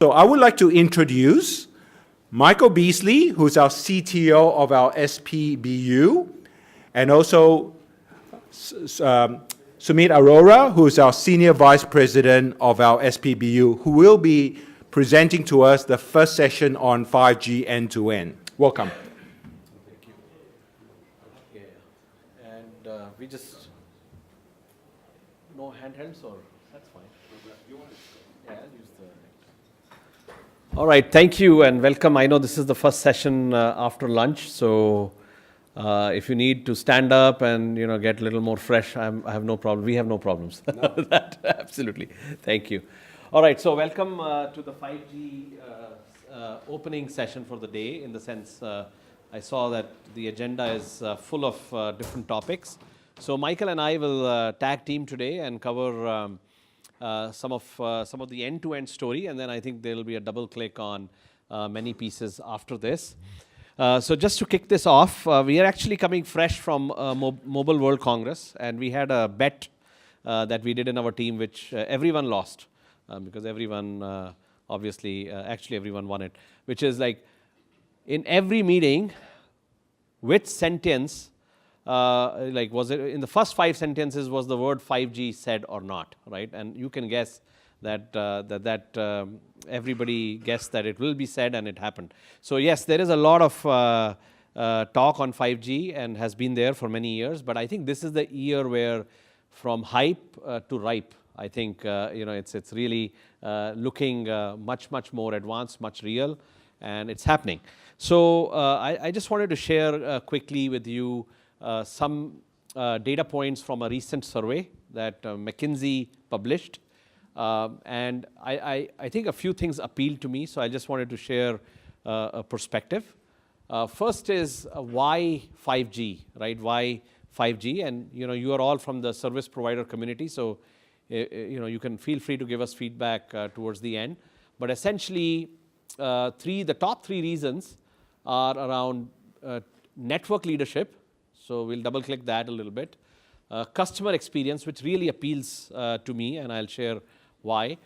So I would like to introduce Michael Beesley, who's our CTO of our SPBU, and also Sumeet Arora, who's our Senior Vice President of our SPBU, who will be presenting to us the first session on 5G end-to-end. Welcome. Thank you. Yeah. And we just, no handhelds or, that's fine. Yeah, I'll use the... All right, thank you and welcome. I know this is the first session after lunch, so if you need to stand up and get a little more fresh, I have no problem. We have no problems. No. That, absolutely. Thank you. All right, so welcome to the 5G opening session for the day. In the sense, I saw that the agenda is full of different topics. So Michael and I will tag team today and cover some of the end-to-end story, and then I think there will be a double click on many pieces after this. So just to kick this off, we are actually coming fresh from Mobile World Congress, and we had a bet that we did in our team, which everyone lost because everyone actually everyone won it, which is like in every meeting, which sentence, was it in the first 5 sentences was the word 5G said or not, right? And you can guess that everybody guessed that it will be said, and it happened. So yes, there is a lot of talk on 5G and has been there for many years, but I think this is the year where from hype to ripe, I think it's really looking much more advanced, much real, and it's happening. So I just wanted to share quickly with you some data points from a recent survey that McKinsey published. And I think a few things appealed to me, so I just wanted to share a perspective. First is why 5G, right? Why 5G? And you are all from the service provider community, so you can feel free to give us feedback towards the end. But essentially, the top 3 reasons are around network leadership. So we'll double click that a little bit. Customer experience, which really appeals to me, and I'll share why.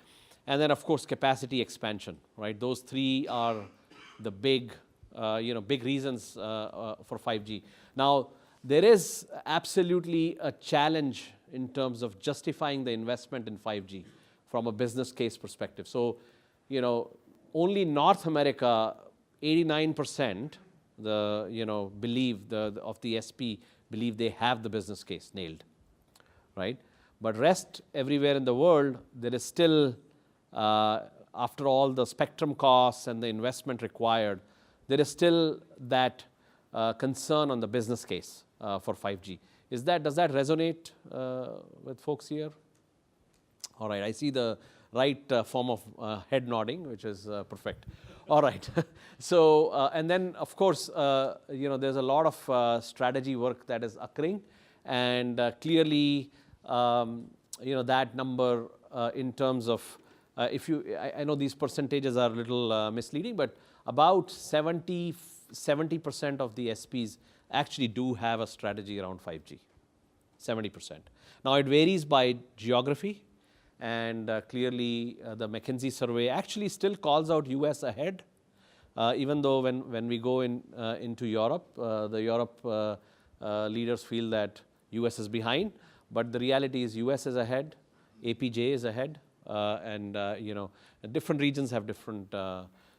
And then, of course, capacity expansion, right? Those 3 are the big reasons for 5G. Now, there is absolutely a challenge in terms of justifying the investment in 5G from a business case perspective. So, only North America, 89% of the SP believe they have the business case nailed, right? But rest everywhere in the world, there is still, after all the spectrum costs and the investment required, there is still that concern on the business case for 5G. Does that resonate with folks here? All right, I see the right form of head nodding, which is perfect. All right. So, and then, of course, there's a lot of strategy work that is occurring, and clearly, that number in terms of, I know these percentages are a little misleading, but about 70% of the SPs actually do have a strategy around 5G, 70%. Now, it varies by geography, and clearly the McKinsey survey actually still calls out US ahead, even though when we go into Europe, the Europe leaders feel that US is behind, but the reality is US is ahead, APJ is ahead, and different regions have different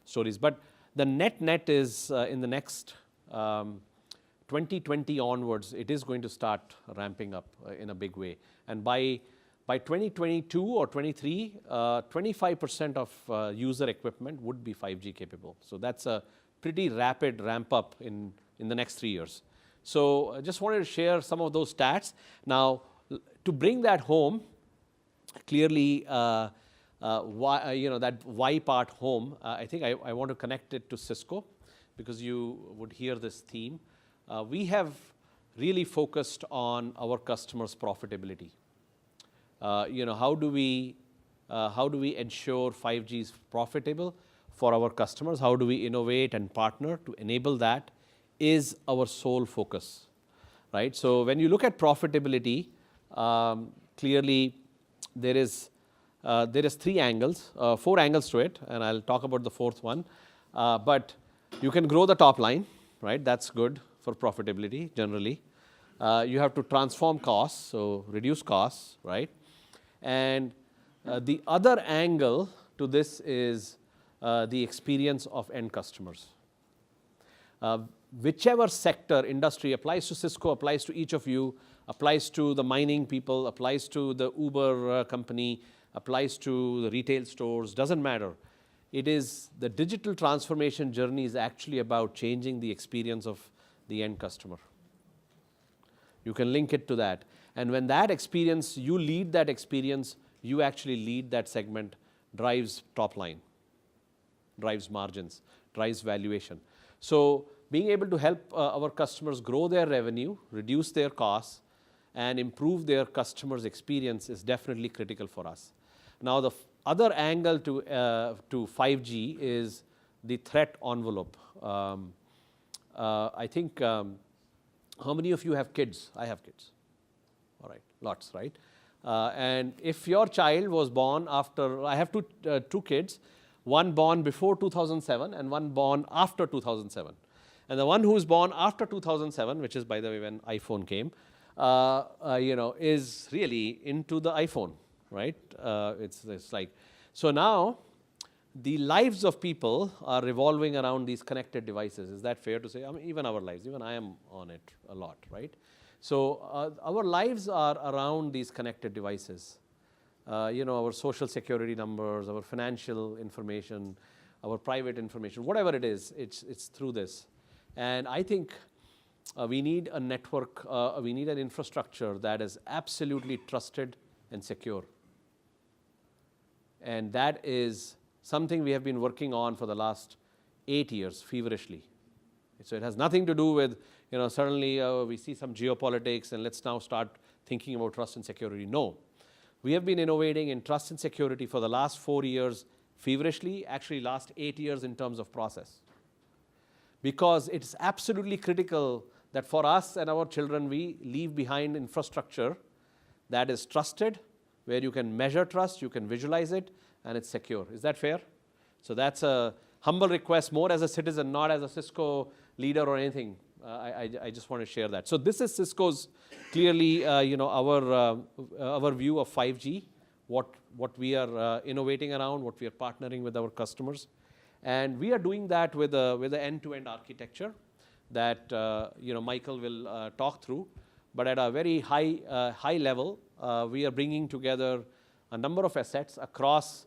stories. But the net is in the next 2020 onwards, it is going to start ramping up in a big way. And by 2022 or 23, 25% of user equipment would be 5G capable. So that's a pretty rapid ramp up in the next 3 years. So I just wanted to share some of those stats. Now, to bring that home, clearly, why, that why part home, I think I want to connect it to Cisco, because you would hear this theme. We have really focused on our customers' profitability. How do we ensure 5G is profitable for our customers? How do we innovate and partner to enable that is our sole focus, right? So when you look at profitability, clearly there is there is four angles to it, and I'll talk about the fourth one. But you can grow the top line, right? That's good for profitability generally. You have to transform costs, so reduce costs, right? And the other angle to this is the experience of end customers. Whichever sector, industry applies to Cisco, applies to each of you, applies to the mining people, applies to the Uber company, applies to the retail stores, doesn't matter. It is the digital transformation journey is actually about changing the experience of the end customer. You can link it to that. And when that experience, you lead that experience, you actually lead that segment, drives top line, drives margins, drives valuation. So being able to help our customers grow their revenue, reduce their costs, and improve their customers' experience is definitely critical for us. Now, the other angle to 5G is the threat envelope. I think, how many of you have kids? I have kids. All right, lots, right? And if your child was born after, I have two kids, one born before 2007 and one born after 2007. And the one who's born after 2007, which is, by the way, when iPhone came, is really into the iPhone, right? It's like, so now the lives of people are revolving around these connected devices. Is that fair to say? I mean, even our lives, even I am on it a lot, right? So our lives are around these connected devices. Our social security numbers, our financial information, our private information, whatever it is, it's through this. And I think we need a network, we need an infrastructure that is absolutely trusted and secure. And that is something we have been working on for the last 8 years, feverishly. So it has nothing to do with, suddenly we see some geopolitics and let's now start thinking about trust and security. No. We have been innovating in trust and security for the last 4 years feverishly, actually last 8 years in terms of process. Because it's absolutely critical that for us and our children, we leave behind infrastructure that is trusted, where you can measure trust, you can visualize it, and it's secure. Is that fair? So that's a humble request, more as a citizen, not as a Cisco leader or anything. I just want to share that. So this is Cisco's clearly, our view of 5G, what we are innovating around, what we are partnering with our customers. And we are doing that with an end-to-end architecture that Michael will talk through. But at a very high level, we are bringing together a number of assets across.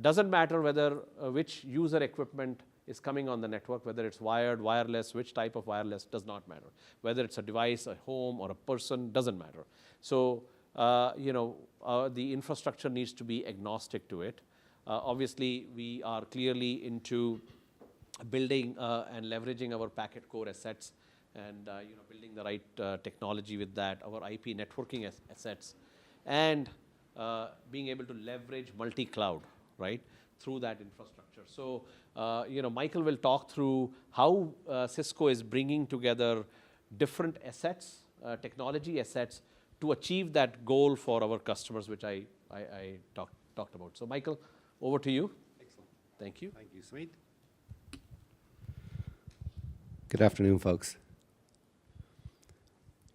Doesn't matter whether which user equipment is coming on the network, whether it's wired, wireless, which type of wireless, does not matter. Whether it's a device, a home, or a person, doesn't matter. So the infrastructure needs to be agnostic to it. Obviously, we are clearly into building and leveraging our packet core assets and building the right technology with that, our IP networking assets, and being able to leverage multi-cloud, right, through that infrastructure. So, Michael will talk through how Cisco is bringing together different assets, technology assets, to achieve that goal for our customers, which I talked about. So, Michael, over to you. Excellent. Thank you. Thank you, Sumeet. Good afternoon, folks.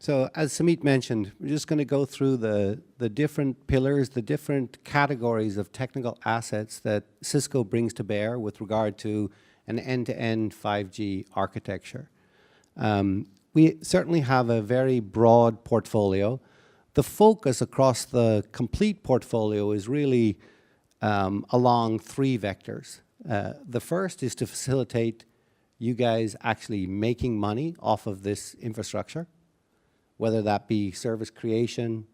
So as Sumeet mentioned, we're just going to go through the different pillars, the different categories of technical assets that Cisco brings to bear with regard to an end-to-end 5G architecture. We certainly have a very broad portfolio. The focus across the complete portfolio is really along 3 vectors. The first is to facilitate you guys actually making money off of this infrastructure, whether that be service creation,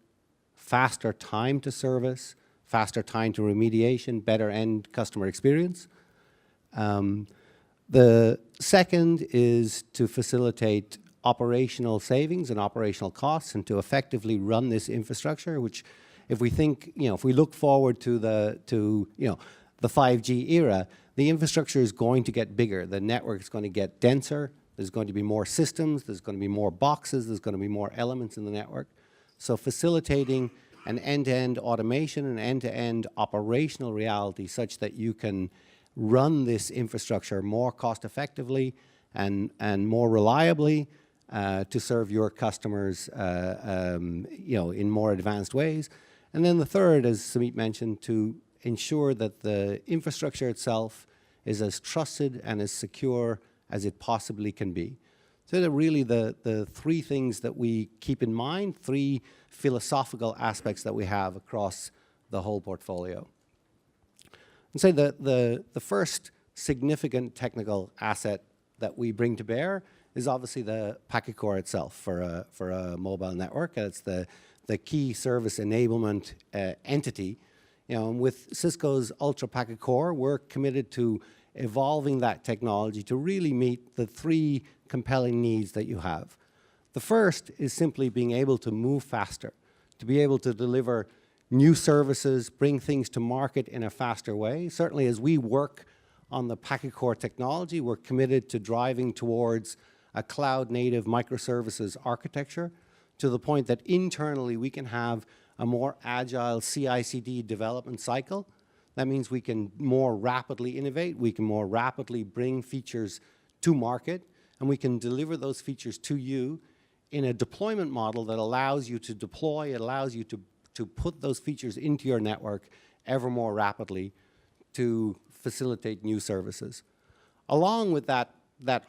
faster time to service, faster time to remediation, better end customer experience. The second is to facilitate operational savings and operational costs and to effectively run this infrastructure, which if we think, if we look forward to the 5G era, the infrastructure is going to get bigger. The network is going to get denser. There's going to be more systems. There's going to be more boxes. There's going to be more elements in the network. So facilitating an end-to-end automation and end-to-end operational reality such that you can run this infrastructure more cost-effectively and more reliably to serve your customers, in more advanced ways. And then the third, as Sumeet mentioned, to ensure that the infrastructure itself is as trusted and as secure as it possibly can be. So they're really the three things that we keep in mind, three philosophical aspects that we have across the whole portfolio. And say the first significant technical asset that we bring to bear is obviously the packet core itself for a mobile network. It's the key service enablement entity. And with Cisco's Ultra Packet Core, we're committed to evolving that technology to really meet the three compelling needs that you have. The first is simply being able to move faster, to be able to deliver new services, bring things to market in a faster way. Certainly as we work on the packet core technology, we're committed to driving towards a cloud-native microservices architecture to the point that internally we can have a more agile CI/CD development cycle. That means we can more rapidly innovate, we can more rapidly bring features to market, and we can deliver those features to you in a deployment model that allows you to deploy, it allows you to put those features into your network ever more rapidly to facilitate new services. Along with that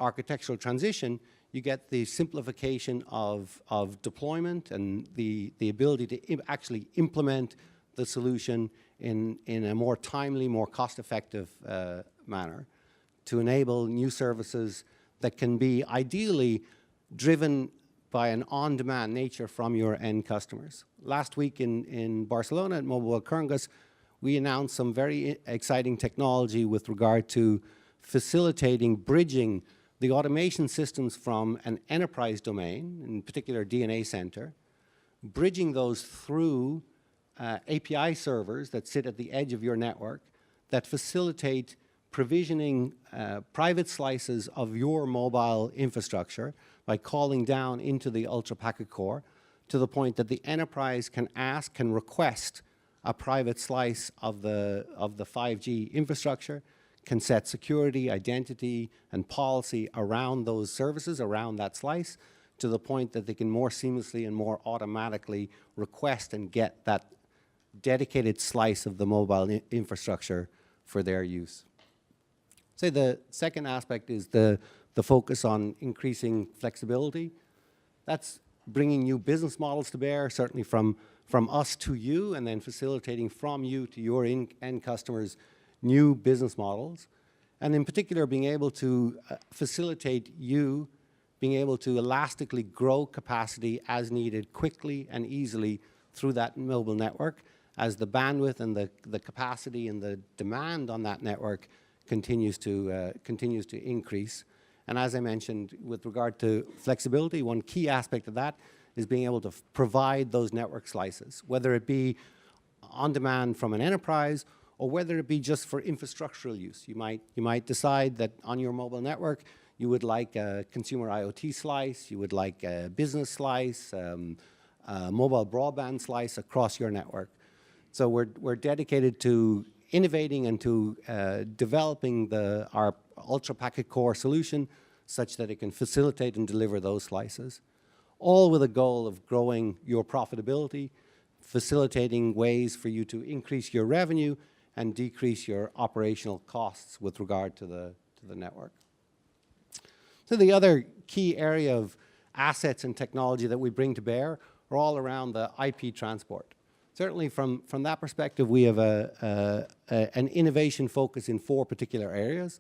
architectural transition, you get the simplification of deployment and the ability to actually implement the solution in a more timely, more cost-effective manner to enable new services that can be ideally driven by an on-demand nature from your end customers. Last week in Barcelona at Mobile World Congress, we announced some very exciting technology with regard to facilitating, bridging the automation systems from an enterprise domain, in particular DNA center, bridging those through API servers that sit at the edge of your network that facilitate provisioning private slices of your mobile infrastructure by calling down into the Ultra Packet Core to the point that the enterprise can request a private slice of the 5G infrastructure, can set security, identity, and policy around those services, around that slice, to the point that they can more seamlessly and more automatically request and get that dedicated slice of the mobile infrastructure for their use. Say the second aspect is the focus on increasing flexibility. That's bringing new business models to bear, certainly from us to you, and then facilitating from you to your end customers new business models. And in particular, being able to facilitate you being able to elastically grow capacity as needed quickly and easily through that mobile network as the bandwidth and the capacity and the demand on that network continues to increase. And as I mentioned, with regard to flexibility, one key aspect of that is being able to provide those network slices, whether it be on demand from an enterprise or whether it be just for infrastructural use. You might decide that on your mobile network you would like a consumer IoT slice, you would like a business slice, a mobile broadband slice across your network. So we're dedicated to innovating and to developing our Ultra Packet Core solution such that it can facilitate and deliver those slices, all with a goal of growing your profitability, facilitating ways for you to increase your revenue and decrease your operational costs with regard to the network. So the other key area of assets and technology that we bring to bear are all around the IP transport. Certainly from that perspective, we have an innovation focus in 4 particular areas.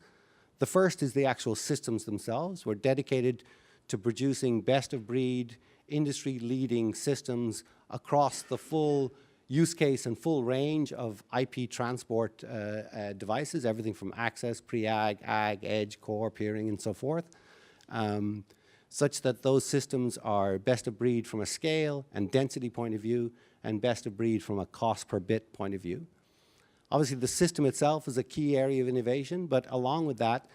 The first is the actual systems themselves. We're dedicated to producing best-of-breed, industry-leading systems across the full use case and full range of IP transport devices, everything from access, pre-ag, ag, edge, core, peering, and so forth, such that those systems are best-of-breed from a scale and density point of view and best-of-breed from a cost per bit point of view. Obviously, the system itself is a key area of innovation, but along with that,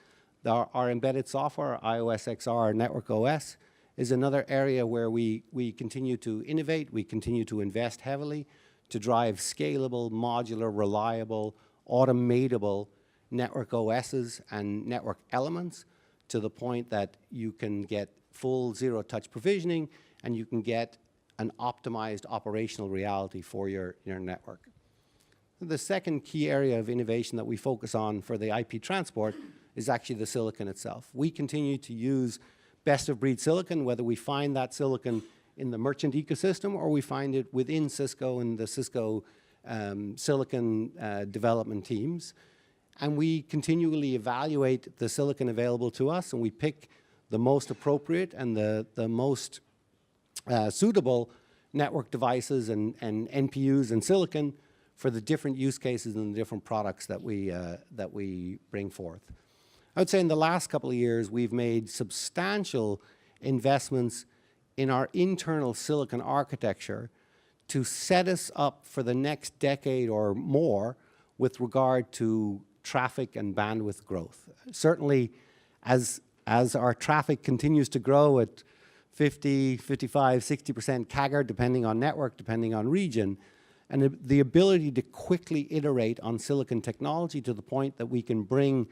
our embedded software, iOS XR, Network OS, is another area where we continue to innovate, we continue to invest heavily to drive scalable, modular, reliable, automatable network OSs and network elements to the point that you can get full zero-touch provisioning and you can get an optimized operational reality for your network. The second key area of innovation that we focus on for the IP transport is actually the silicon itself. We continue to use best-of-breed silicon, whether we find that silicon in the merchant ecosystem or we find it within Cisco and the Cisco silicon development teams. And we continually evaluate the silicon available to us, and we pick the most appropriate and the most suitable network devices and NPUs and silicon for the different use cases and the different products that we bring forth. I would say in the last couple of years, we've made substantial investments in our internal silicon architecture to set us up for the next decade or more with regard to traffic and bandwidth growth. Certainly, as our traffic continues to grow at 50, 55, 60% CAGR, depending on network, depending on region, and the ability to quickly iterate on silicon technology to the point that we can bring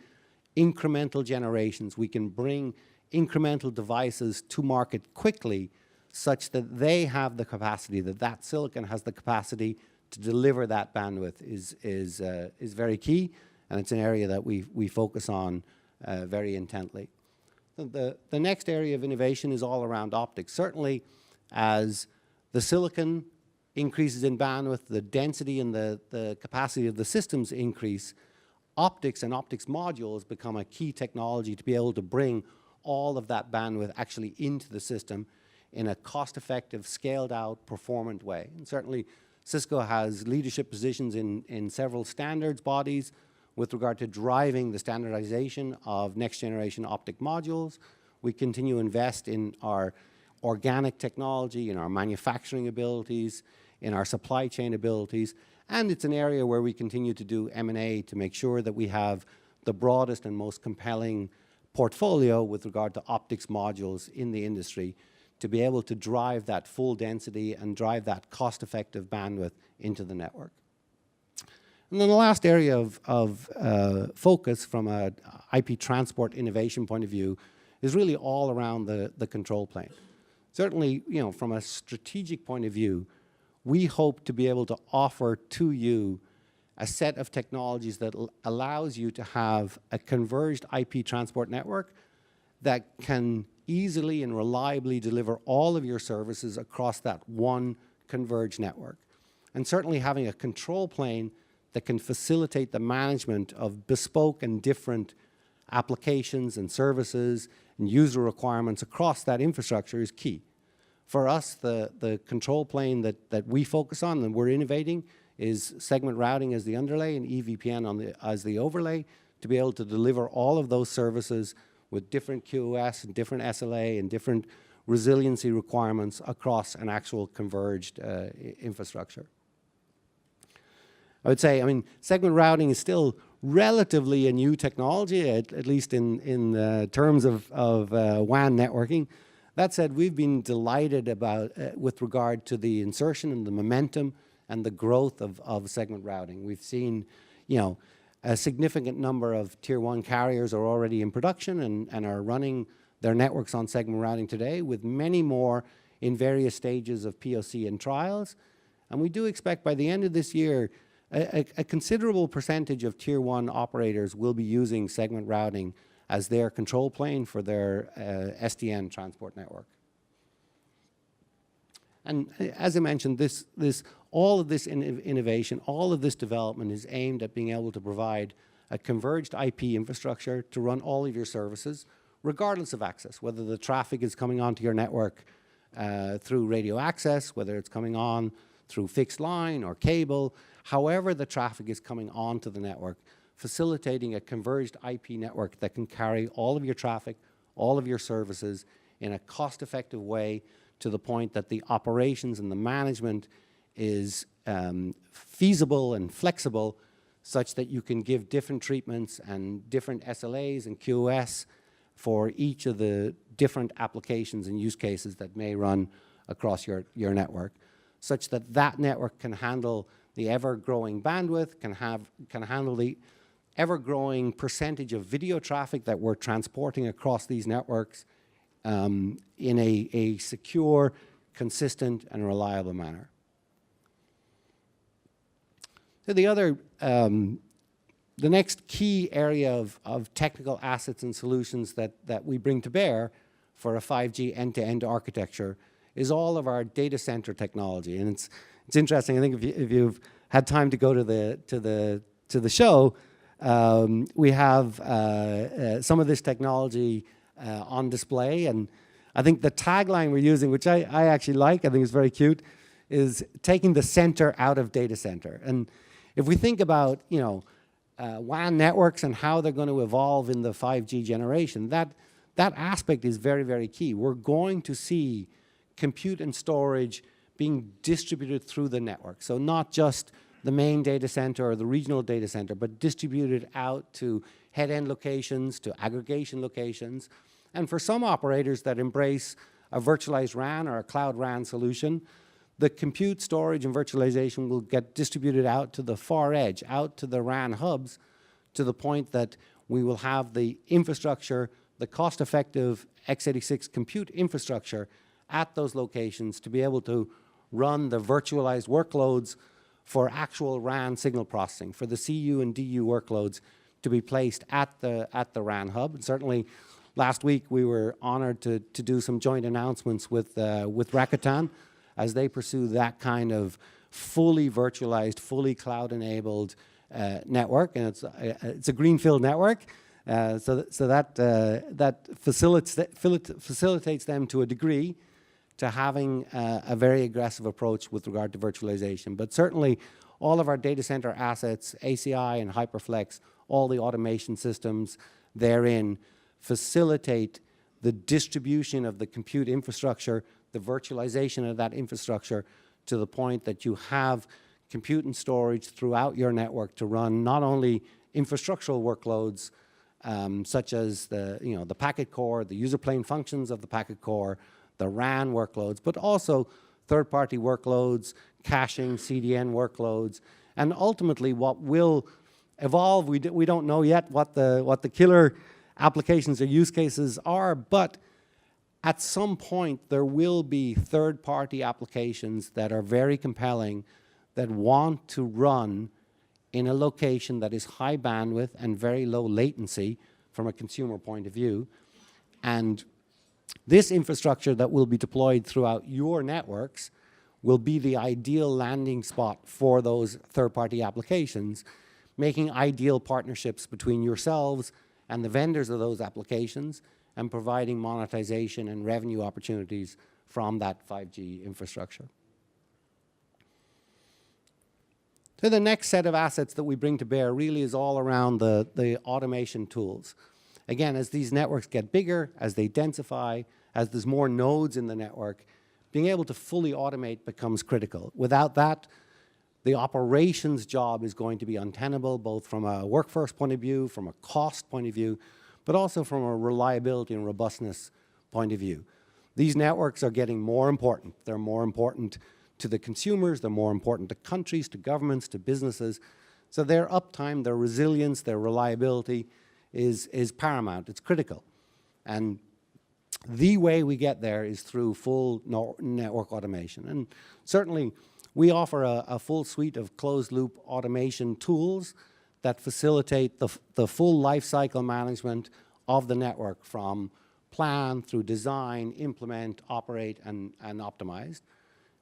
incremental generations, we can bring incremental devices to market quickly such that they have the capacity, that silicon has the capacity to deliver that bandwidth is very key, and it's an area that we focus on very intently. The next area of innovation is all around optics. Certainly, as the silicon increases in bandwidth, the density and the capacity of the systems increase, optics and optics modules become a key technology to be able to bring all of that bandwidth actually into the system in a cost-effective, scaled-out, performant way. And certainly, Cisco has leadership positions in several standards bodies with regard to driving the standardization of next-generation optic modules. We continue to invest in our organic technology, in our manufacturing abilities, in our supply chain abilities, and it's an area where we continue to do M&A to make sure that we have the broadest and most compelling portfolio with regard to optics modules in the industry to be able to drive that full density and drive that cost-effective bandwidth into the network. And then the last area of focus from an IP transport innovation point of view is really all around the control plane. Certainly, from a strategic point of view, we hope to be able to offer to you a set of technologies that allows you to have a converged IP transport network that can easily and reliably deliver all of your services across that one converged network. And certainly having a control plane that can facilitate the management of bespoke and different applications and services and user requirements across that infrastructure is key. For us, the control plane that we focus on and we're innovating is segment routing as the underlay and EVPN as the overlay to be able to deliver all of those services with different QoS and different SLA and different resiliency requirements across an actual converged infrastructure. I would say, segment routing is still relatively a new technology, at least in terms of WAN networking. That said, we've been delighted about, with regard to the insertion and the momentum and the growth of segment routing. We've seen, a significant number of tier 1 carriers are already in production and are running their networks on segment routing today, with many more in various stages of POC and trials. And we do expect by the end of this year, a considerable percentage of tier 1 operators will be using segment routing as their control plane for their SDN transport network. And as I mentioned, all of this innovation, all of this development is aimed at being able to provide a converged IP infrastructure to run all of your services, regardless of access, whether the traffic is coming onto your network through radio access, whether it's coming on through fixed line or cable, however the traffic is coming onto the network, facilitating a converged IP network that can carry all of your traffic, all of your services in a cost-effective way to the point that the operations and the management is feasible and flexible such that you can give different treatments and different SLAs and QoS for each of the different applications and use cases that may run across your network. such that that network can handle the ever-growing bandwidth, can handle the ever-growing percentage of video traffic that we're transporting across these networks in a secure, consistent, and reliable manner. So the next key area of technical assets and solutions that we bring to bear for a 5G end-to-end architecture is all of our data center technology. And it's interesting. I think if you've had time to go to the show, we have some of this technology on display. And I think the tagline we're using, which I actually like, I think is very cute, is taking the center out of data center. And if we think about, WAN networks and how they're going to evolve in the 5G generation, that aspect is very, very key. We're going to see compute and storage being distributed through the network. So not just the main data center or the regional data center, but distributed out to head-end locations, to aggregation locations. And for some operators that embrace a virtualized RAN or a cloud RAN solution, the compute, storage, and virtualization will get distributed out to the far edge, out to the RAN hubs, to the point that we will have the infrastructure, the cost-effective x86 compute infrastructure at those locations to be able to run the virtualized workloads for actual RAN signal processing, for the CU and DU workloads to be placed at the RAN hub. And certainly, last week we were honored to do some joint announcements with Rakuten as they pursue that kind of fully virtualized, fully cloud-enabled network, and it's a greenfield network, so that facilitates them to a degree to having a very aggressive approach with regard to virtualization. But certainly, all of our data center assets, ACI and HyperFlex, all the automation systems therein facilitate the distribution of the compute infrastructure, the virtualization of that infrastructure to the point that you have compute and storage throughout your network to run not only infrastructural workloads such as the packet core, the user plane functions of the packet core, the RAN workloads, but also third-party workloads, caching, CDN workloads, and ultimately what will evolve. We don't know yet what the killer applications or use cases are, but at some point, there will be third-party applications that are very compelling that want to run in a location that is high bandwidth and very low latency from a consumer point of view. And this infrastructure that will be deployed throughout your networks will be the ideal landing spot for those third-party applications, making ideal partnerships between yourselves and the vendors of those applications, and providing monetization and revenue opportunities from that 5G infrastructure. So the next set of assets that we bring to bear really is all around the automation tools. Again, as these networks get bigger, as they densify, as there's more nodes in the network, being able to fully automate becomes critical. Without that, the operations job is going to be untenable, both from a workforce point of view, from a cost point of view, but also from a reliability and robustness point of view. These networks are getting more important. They're more important to the consumers, they're more important to countries, to governments, to businesses. So their uptime, their resilience, their reliability is paramount, it's critical. And the way we get there is through full network automation. And certainly, we offer a full suite of closed-loop automation tools that facilitate the full lifecycle management of the network from plan through design, implement, operate, and optimize.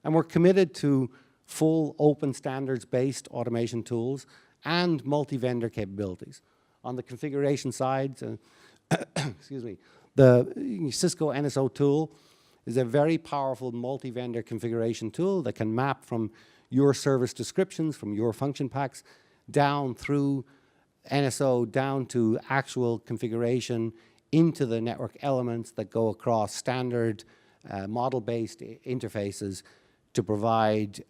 And we're committed to full open standards-based automation tools and multi-vendor capabilities. On the configuration side, excuse me, the Cisco NSO tool is a very powerful multi-vendor configuration tool that can map from your service descriptions, from your function packs, down through NSO, down to actual configuration into the network elements that go across standard model-based interfaces to provide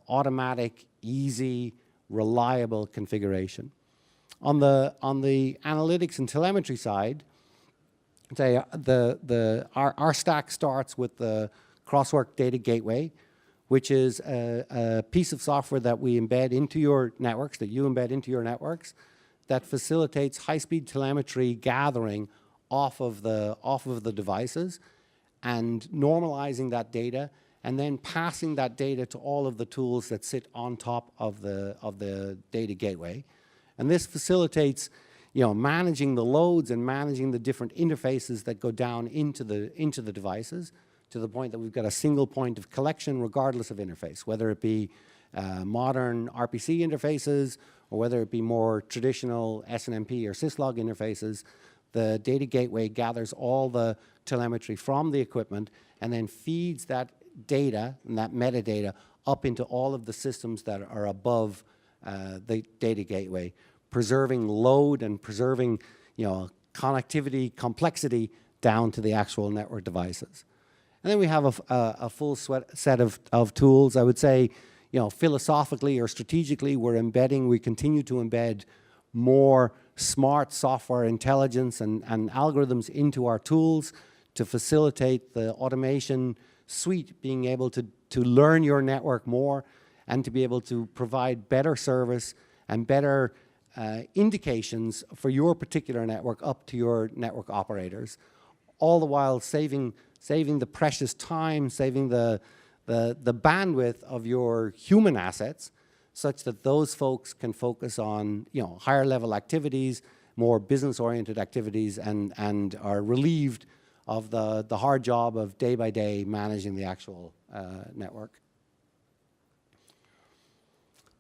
automatic, easy, reliable configuration. On the analytics and telemetry side, our stack starts with the Crosswork Data Gateway, which is a piece of software that we embed into your networks, that you embed into your networks, that facilitates high-speed telemetry gathering off of the devices and normalizing that data, and then passing that data to all of the tools that sit on top of the data gateway. And this facilitates, managing the loads and managing the different interfaces that go down into the devices, to the point that we've got a single point of collection regardless of interface, whether it be modern RPC interfaces or whether it be more traditional SNMP or syslog interfaces. The data gateway gathers all the telemetry from the equipment and then feeds that data and that metadata up into all of the systems that are above the data gateway, preserving load and preserving connectivity complexity down to the actual network devices. And then we have a full set of tools. I would say, philosophically or strategically, we continue to embed more smart software intelligence and algorithms into our tools to facilitate the automation suite, being able to learn your network more and to be able to provide better service and better indications for your particular network up to your network operators, all the while saving the precious time, saving the bandwidth of your human assets, such that those folks can focus on higher level activities, more business oriented activities, and are relieved of the hard job of day by day managing the actual network.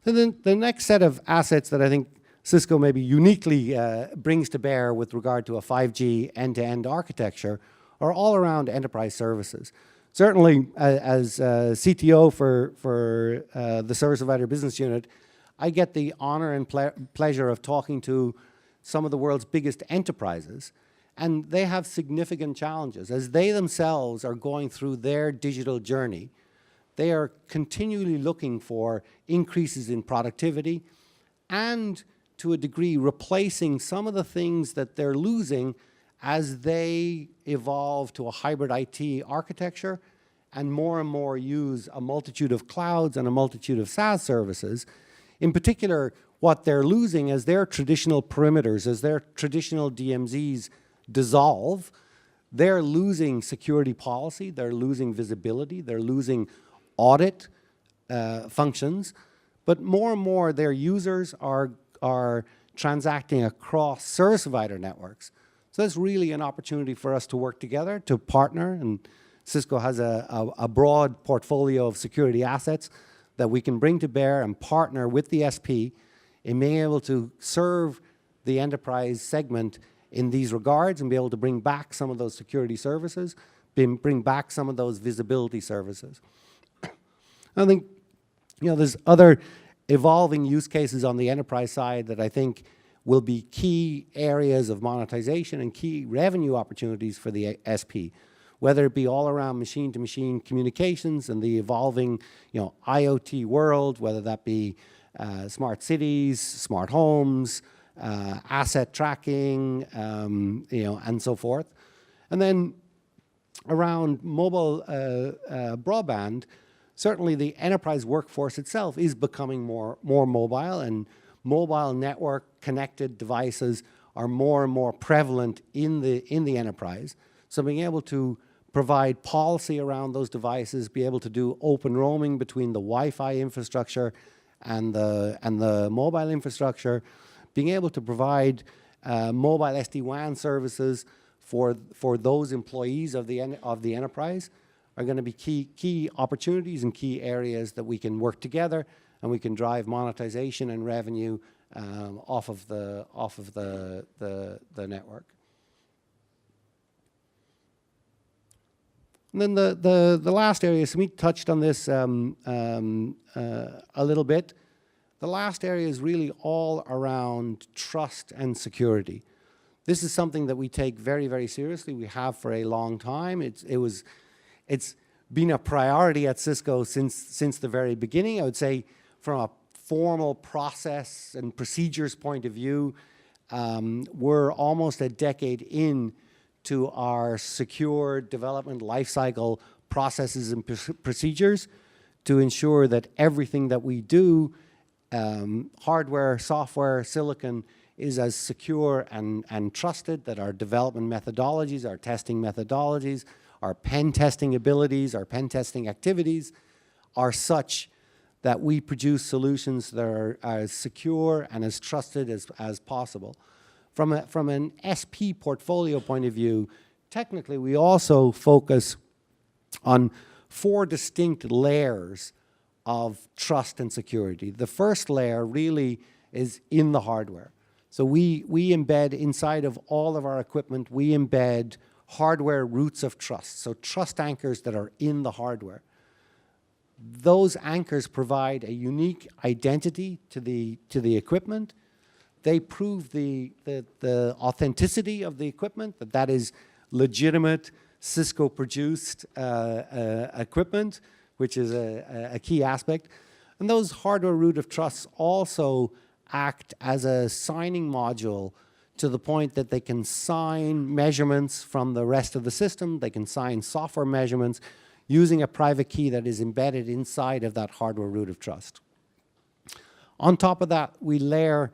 And then the next set of assets that I think Cisco maybe uniquely brings to bear with regard to a 5G end-to-end architecture are all around enterprise services. Certainly, as CTO for the Service Provider Business Unit, I get the honor and pleasure of talking to some of the world's biggest enterprises, and they have significant challenges. As they themselves are going through their digital journey, they are continually looking for increases in productivity and, to a degree, replacing some of the things that they're losing as they evolve to a hybrid IT architecture and more use a multitude of clouds and a multitude of SaaS services. In particular, what they're losing as their traditional perimeters, as their traditional DMZs dissolve, they're losing security policy, they're losing visibility, they're losing audit functions, but more and more their users are transacting across service provider networks. So that's really an opportunity for us to work together, to partner, and Cisco has a broad portfolio of security assets that we can bring to bear and partner with the SP in being able to serve the enterprise segment in these regards and be able to bring back some of those security services, bring back some of those visibility services. I think, there's other evolving use cases on the enterprise side that I think will be key areas of monetization and key revenue opportunities for the SP, whether it be all around machine-to-machine communications and the evolving, IoT world, whether that be smart cities, smart homes, asset tracking, and so forth. And then around mobile broadband, certainly the enterprise workforce itself is becoming more mobile, and mobile network connected devices are more and more prevalent in the enterprise. So being able to provide policy around those devices, be able to do open roaming between the Wi-Fi infrastructure and the mobile infrastructure, being able to provide mobile SD-WAN services for those employees of the enterprise are going to be key opportunities and key areas that we can work together and we can drive monetization and revenue off of the network. And then the last area, Sumeet touched on this a little bit. The last area is really all around trust and security. This is something that we take very, very seriously. We have for a long time. It's been a priority at Cisco since the very beginning. I would say from a formal process and procedures point of view, we're almost a decade in to our secure development lifecycle processes and procedures to ensure that everything that we do, hardware, software, silicon, is as secure and trusted, that our development methodologies, our testing methodologies, our pen testing abilities, our pen testing activities are such that we produce solutions that are as secure and as trusted as possible. From an SP portfolio point of view, technically we also focus on 4 distinct layers of trust and security. The first layer really is in the hardware. So we embed inside of all of our equipment, we embed hardware roots of trust, so trust anchors that are in the hardware. Those anchors provide a unique identity to the equipment. They prove the authenticity of the equipment, that is legitimate Cisco produced equipment, which is a key aspect. And those hardware root of trust also act as a signing module to the point that they can sign measurements from the rest of the system. They can sign software measurements using a private key that is embedded inside of that hardware root of trust. On top of that, we layer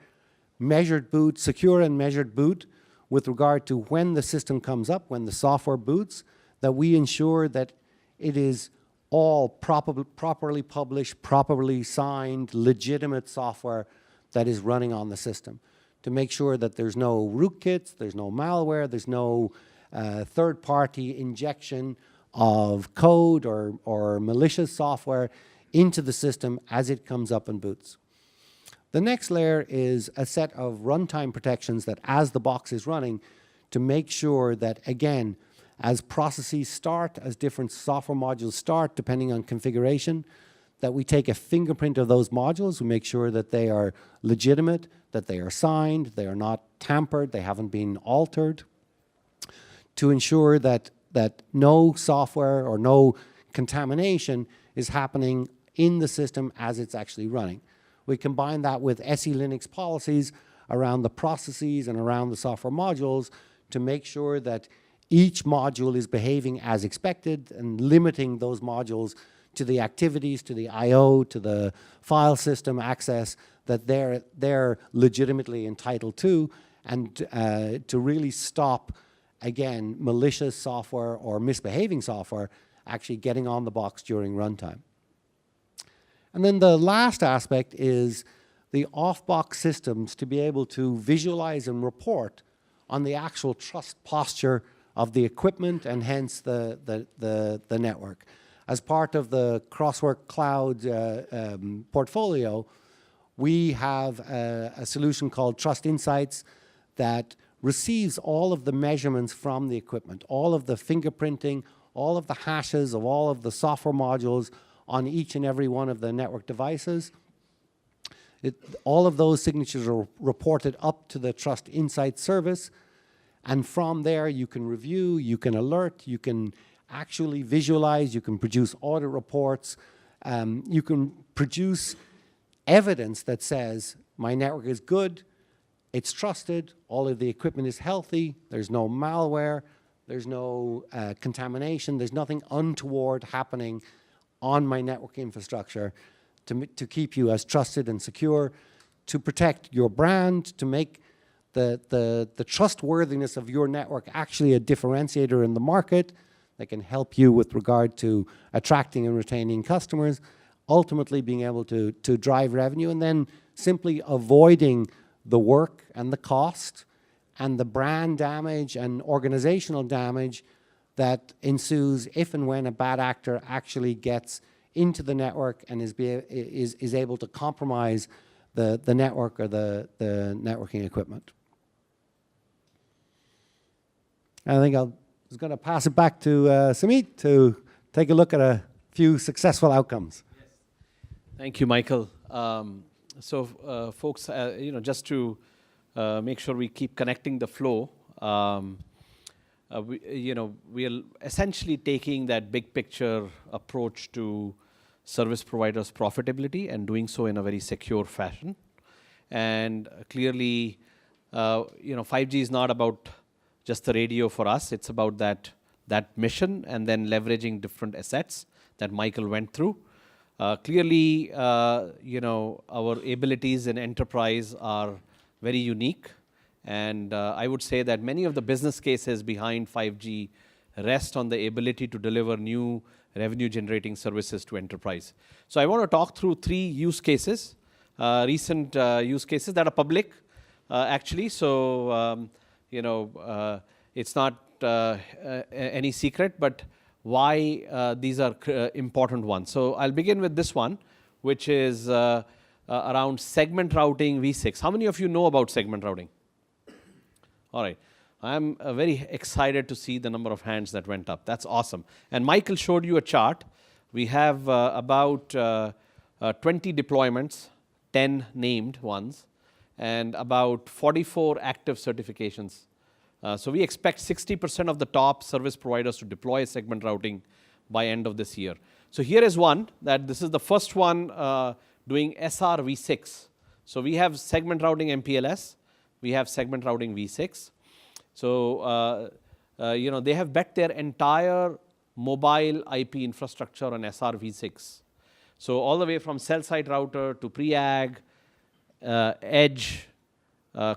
measured boot, secure and measured boot, with regard to when the system comes up, when the software boots, that we ensure that it is all properly published, properly signed, legitimate software that is running on the system, to make sure that there's no rootkits, there's no malware, there's no third-party injection of code or malicious software into the system as it comes up and boots. The next layer is a set of runtime protections that, as the box is running, to make sure that, again, as processes start, as different software modules start, depending on configuration, that we take a fingerprint of those modules, we make sure that they are legitimate, that they are signed, they are not tampered, they haven't been altered, to ensure that no software or no contamination is happening in the system as it's actually running. We combine that with SE Linux policies around the processes and around the software modules to make sure that each module is behaving as expected and limiting those modules to the activities, to the I/O, to the file system access that they're legitimately entitled to, and to really stop, again, malicious software or misbehaving software actually getting on the box during runtime. And then the last aspect is the off-box systems to be able to visualize and report on the actual trust posture of the equipment and hence the network. As part of the Crosswork Cloud portfolio, we have a solution called Trust Insights that receives all of the measurements from the equipment, all of the fingerprinting, all of the hashes of all of the software modules on each and every one of the network devices. All of those signatures are reported up to the Trust Insights service, and from there you can review, you can alert, you can actually visualize, you can produce audit reports, you can produce evidence that says my network is good, it's trusted, all of the equipment is healthy, there's no malware, there's no contamination, there's nothing untoward happening on my network infrastructure to keep you as trusted and secure, to protect your brand, to make the trustworthiness of your network actually a differentiator in the market that can help you with regard to attracting and retaining customers, ultimately being able to drive revenue, and then simply avoiding the work and the cost and the brand damage and organizational damage that ensues if and when a bad actor actually gets into the network and is able to compromise the network or the networking equipment. I think I was going to pass it back to Sumeet to take a look at a few successful outcomes. Yes. Thank you, Michael. Folks, just to make sure we keep connecting the flow, we are essentially taking that big picture approach to service providers' profitability and doing so in a very secure fashion. And clearly, 5G is not about just the radio for us. It's about that mission and then leveraging different assets that Michael went through. Clearly, our abilities in enterprise are very unique. And I would say that many of the business cases behind 5G rest on the ability to deliver new revenue-generating services to enterprise. So I want to talk through 3 use cases, recent use cases that are public, actually. So, it's not any secret, but why these are important ones. So I'll begin with this one, which is around segment routing V6. How many of you know about segment routing? All right. I'm very excited to see the number of hands that went up. That's awesome. And Michael showed you a chart. We have about 20 deployments, 10 named ones, and about 44 active certifications. So we expect 60% of the top service providers to deploy segment routing by end of this year. So here is one, that this is the first one doing SR-V6. So we have segment routing MPLS. We have segment routing V6. So, they have bet their entire mobile IP infrastructure on SR-V6. So all the way from cell site router to pre-ag, edge,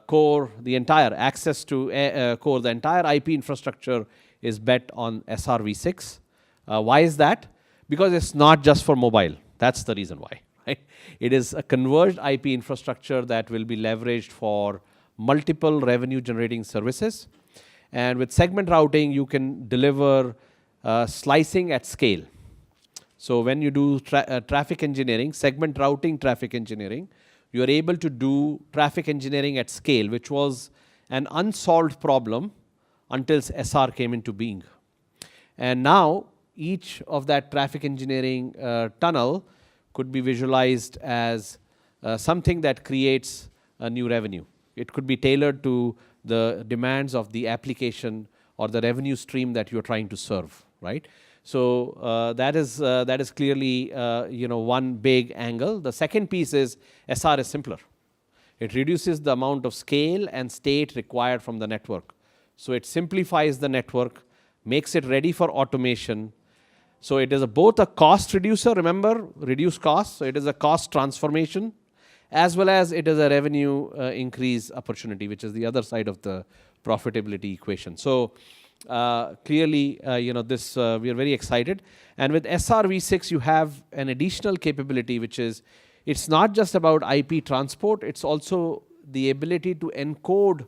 core, the entire access to core, the entire IP infrastructure is bet on SR-V6. Why is that? Because it's not just for mobile. That's the reason why. Right? It is a converged IP infrastructure that will be leveraged for multiple revenue-generating services. And with segment routing, you can deliver slicing at scale. So when you do traffic engineering, segment routing traffic engineering, you are able to do traffic engineering at scale, which was an unsolved problem until SR came into being. And now, each of that traffic engineering tunnel could be visualized as something that creates a new revenue. It could be tailored to the demands of the application or the revenue stream that you're trying to serve, right? So that is clearly one big angle. The second piece is SR is simpler. It reduces the amount of scale and state required from the network. So it simplifies the network, makes it ready for automation. So it is both a cost reducer, remember, reduce costs. So it is a cost transformation, as well as it is a revenue increase opportunity, which is the other side of the profitability equation. So clearly, this we are very excited. And with SR-V6, you have an additional capability, which is, it's not just about IP transport, it's also the ability to encode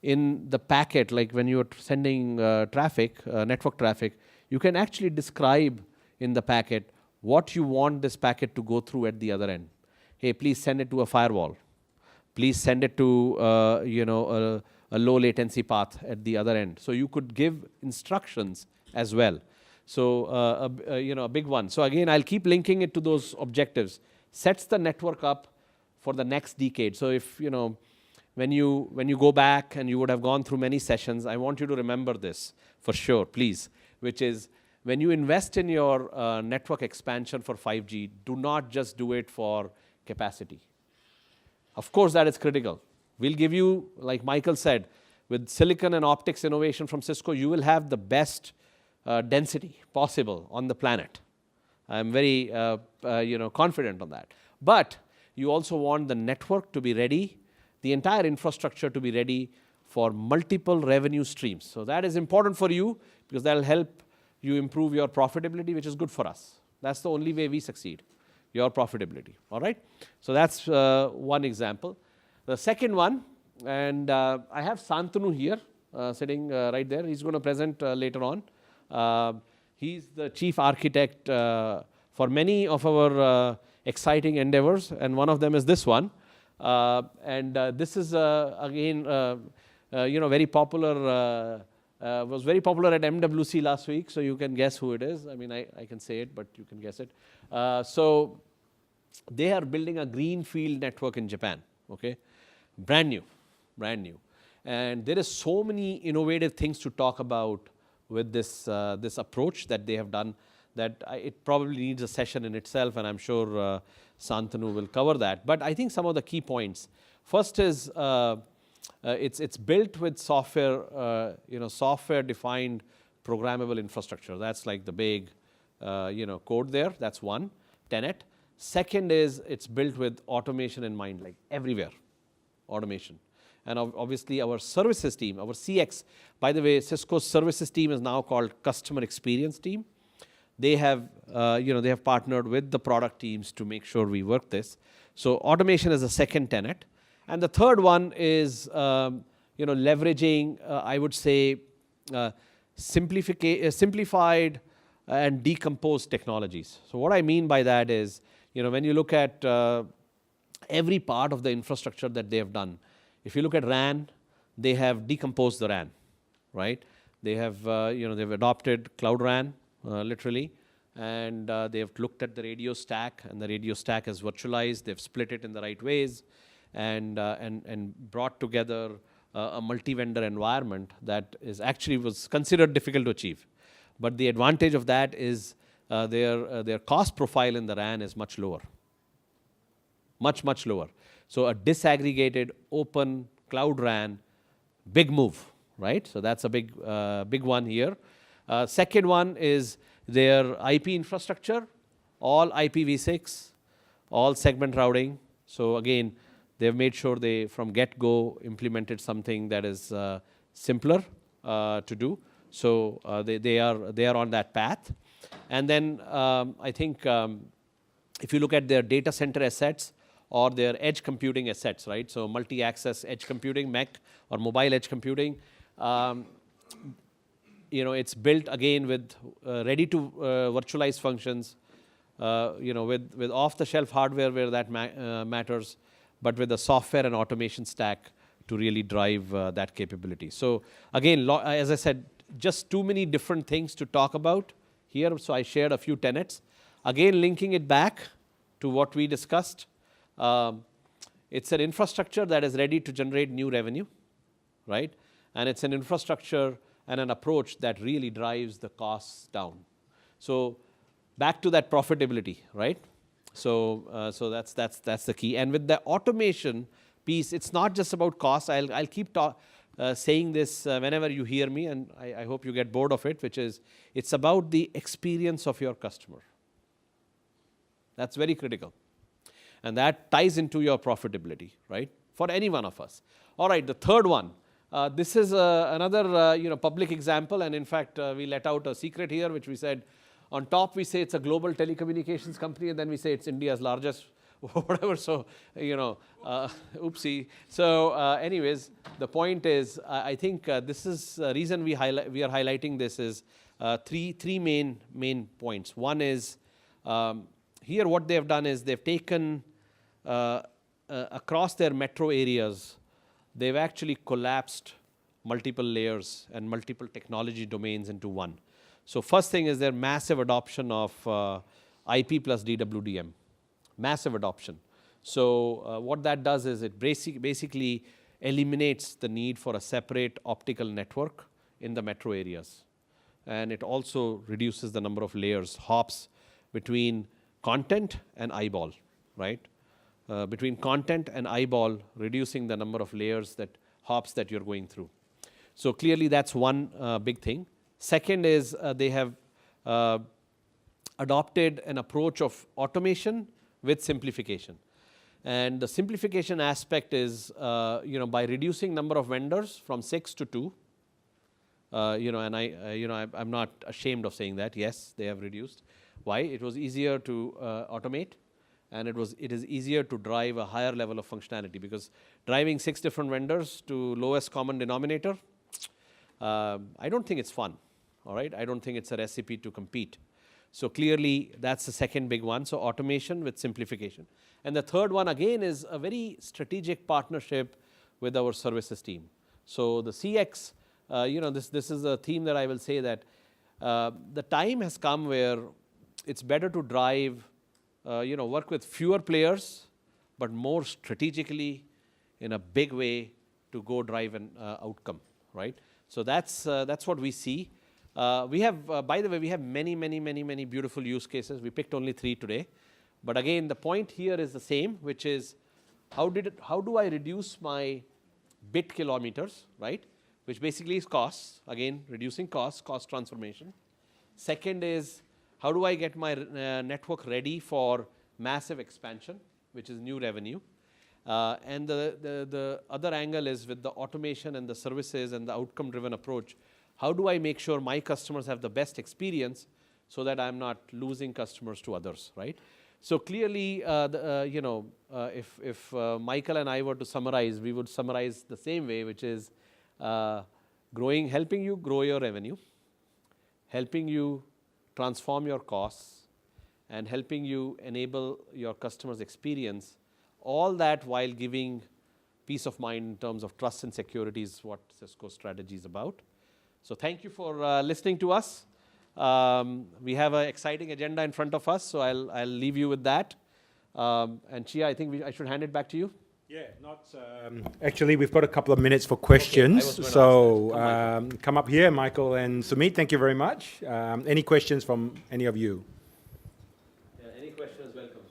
in the packet, like when you're sending traffic, network traffic, you can actually describe in the packet what you want this packet to go through at the other end. Hey, please send it to a firewall. Please send it to a low latency path at the other end. So you could give instructions as well. So a big one. So again, I'll keep linking it to those objectives. Sets the network up for the next decade. So if when you go back and you would have gone through many sessions, I want you to remember this for sure, please, which is when you invest in your network expansion for 5G, do not just do it for capacity. Of course, that is critical. We'll give you, like Michael said, with silicon and optics innovation from Cisco, you will have the best density possible on the planet. I'm very confident on that. But you also want the network to be ready, the entire infrastructure to be ready for multiple revenue streams. So that is important for you because that will help you improve your profitability, which is good for us. That's the only way we succeed, your profitability. All right? So that's one example. The second one, and I have Santanu here, sitting right there. He's going to present later on. He's the chief architect for many of our exciting endeavors, and one of them is this one. This is again, very popular. Was very popular at MWC last week, so you can guess who it is. I mean, I can say it, but you can guess it. So they are building a greenfield network in Japan. Okay, brand new. And there is so many innovative things to talk about with this approach that they have done that it probably needs a session in itself, and I'm sure Santanu will cover that. But I think some of the key points. First is it's built with software, software-defined programmable infrastructure. That's like the big, code there. That's one. tenet. Second is it's built with automation in mind, like everywhere, automation. And obviously our services team, our CX, by the way, Cisco's services team is now called Customer Experience Team. They have, they have partnered with the product teams to make sure we work this. So automation is the second tenet. And the third one is, leveraging, I would say, simplified and decomposed technologies. So what I mean by that is, when you look at every part of the infrastructure that they have done, if you look at RAN, they have decomposed the RAN, right? They have, they've adopted Cloud RAN, literally, and they have looked at the radio stack, and the radio stack is virtualized. They've split it in the right ways, and brought together a multi-vendor environment that is actually was considered difficult to achieve. But the advantage of that is their cost profile in the RAN is much lower, much lower. So a disaggregated open Cloud RAN, big move, right? So that's a big one here. Second one is their IP infrastructure, all IPv6, all segment routing. So again, they've made sure they from get-go implemented something that is simpler to do. So they are on that path. And then I think if you look at their data center assets or their edge computing assets, right? So multi-access edge computing, MEC, or mobile edge computing. It's built again with ready to virtualize functions, with off-the-shelf hardware where that matters, but with the software and automation stack to really drive that capability. So again, as I said, just too many different things to talk about here. So I shared a few tenets. Again, linking it back to what we discussed. It's an infrastructure that is ready to generate new revenue, right? And it's an infrastructure and an approach that really drives the costs down. So back to that profitability, right? So that's the key. And with the automation piece, it's not just about cost. I'll keep saying this whenever you hear me, and I hope you get bored of it, which is it's about the experience of your customer. That's very critical. And that ties into your profitability, right? For any one of us. All right, the third one. This is another public example, and in fact, we let out a secret here, which we said, on top we say it's a global telecommunications company, and then we say it's India's largest, whatever, so, oopsie. So anyways, the point is, I think this is the reason we are highlighting this is three main points. One is, here what they have done is they've taken across their metro areas, they've actually collapsed multiple layers and multiple technology domains into one. So first thing is their massive adoption of IP plus DWDM, massive adoption. So what that does is it basically eliminates the need for a separate optical network in the metro areas. And it also reduces the number of layers, hops between content and eyeball, right? Between content and eyeball, reducing the number of layers hops that you're going through. So clearly that's one big thing. Second is they have adopted an approach of automation with simplification. And the simplification aspect is, by reducing number of vendors from 6 to 2, and I'm not ashamed of saying that. Yes, they have reduced. Why? It was easier to automate, and it is easier to drive a higher level of functionality, because driving 6 different vendors to lowest common denominator, I don't think it's fun. All right, I don't think it's a recipe to compete. So clearly, that's the second big one. So automation with simplification. And the third one, again, is a very strategic partnership with our services team. So the CX, this is a theme that I will say that the time has come where it's better to drive, work with fewer players, but more strategically in a big way to go drive an outcome, right? So that's what we see. We have, by the way, we have many beautiful use cases. We picked only 3 today. But again, the point here is the same, which is how do I reduce my bit kilometers, right? Which basically is costs, again, reducing cost transformation. Second is How do I get my network ready for massive expansion, which is new revenue? And the other angle is with the automation and the services and the outcome-driven approach. How do I make sure my customers have the best experience so that I'm not losing customers to others, right? So clearly, if Michael and I were to summarize, we would summarize the same way, which is helping you grow your revenue, helping you transform your costs, and helping you enable your customers' experience. All that while giving peace of mind in terms of trust and security is what Cisco's strategy is about. So thank you for listening to us. We have an exciting agenda in front of us, so I'll leave you with that. And Chia, I think I should hand it back to you. Yeah, actually, we've got a couple of minutes for questions. Okay, so come up here, Michael and Sumeet. Thank you very much. Any questions from any of you? Yeah, any questions, welcome.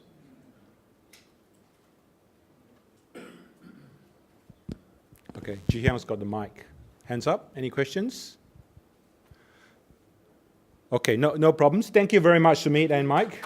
Okay, Jihyang's got the mic. Hands up. Any questions? Okay, no problems. Thank you very much, Sumeet and Mike.